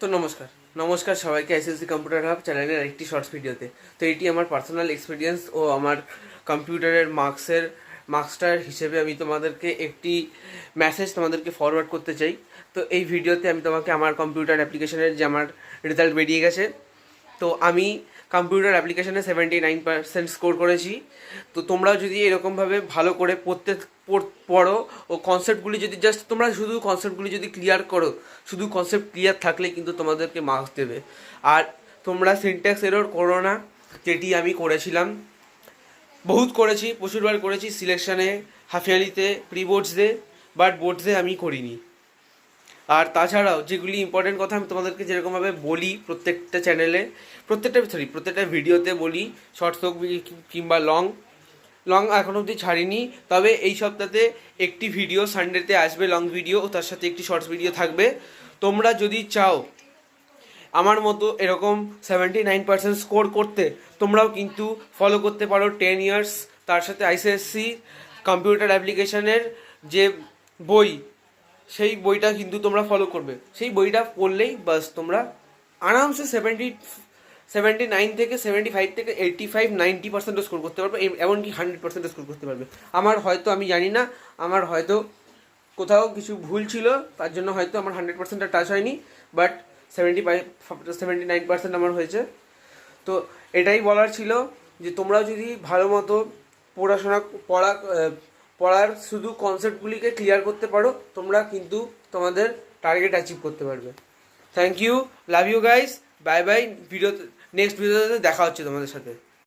তো নমস্কার সবাইকে এসএসসি কম্পিউটার হাব চ্যানেলের একটি শর্টস ভিডিওতে। তো এটি আমার পার্সোনাল এক্সপিরিয়েন্স ও আমার কম্পিউটারের মার্কসটার হিসেবে আমি তোমাদেরকে একটি মেসেজ তোমাদেরকে ফরওয়ার্ড করতে চাই। তো এই ভিডিওতে আমি তোমাকে আমার কম্পিউটার অ্যাপ্লিকেশনের যে আমার রেজাল্ট বেরিয়ে গেছে, তো আমি কম্পিউটার অ্যাপ্লিকেশনে 79% স্কোর করেছি। তো তোমরাও যদি এরকমভাবে ভালো করে পড়ো ও কনসেপ্টগুলি যদি জাস্ট তোমরা শুধু কনসেপ্টগুলি যদি ক্লিয়ার করো, শুধু কনসেপ্ট ক্লিয়ার থাকলে কিন্তু তোমাদেরকে মার্কস দেবে। আর তোমরা সিনট্যাক্স এরর করো না, যেটি আমি করেছিলাম, বহুত করেছি, প্রচুরবার করেছি সিলেকশানে, হাফ ইয়ারলিতে, প্রি বোর্ডসে, বাট বোর্ডসে আমি করিনি। আর তাছাড়াও যেগুলি ইম্পর্টেন্ট কথা আমি তোমাদেরকে যেরকমভাবে বলি প্রত্যেকটা চ্যানেলে, প্রত্যেকটা ভিডিওতে বলি, শর্টস হোক কিংবা লং এখন অবধি ছাড়িনি। তবে এই সপ্তাহে একটি ভিডিও সানডেতে আসবে, লং ভিডিও, ও তার সাথে একটি শর্টস ভিডিও থাকবে। তোমরা যদি চাও আমার মতো এরকম 79% স্কোর করতে, তোমরাও কিন্তু ফলো করতে পারো 10 ইয়ার্স। তার সাথে আইসিএসসি কম্পিউটার অ্যাপ্লিকেশনের যে বই, সেই বইটা কিন্তু তোমরা ফলো করবে। সেই বইটা পড়লেই বাস তোমরা আরামসে 79 থেকে 75 থেকে 85-90% স্কোর করতে পারবে, এমনকি 100% স্কোর করতে পারবে। আমি জানি না, আমার হয়তো কোথাও কিছু ভুল ছিল, তার জন্য হয়তো আমার 100%টা টাচ হয়নি, বাট 79% আমার হয়েছে। তো এটাই বলার ছিল যে তোমরাও যদি ভালো মতো পড়ার শুধু কনসেপ্টগুলিকে ক্লিয়ার করতে পারো, তোমরা কিন্তু তোমাদের টার্গেট অ্যাচিভ করতে পারবে। Thank you, love you guys, bye bye. Next ভিডিওতে দেখা হচ্ছে তোমাদের সাথে।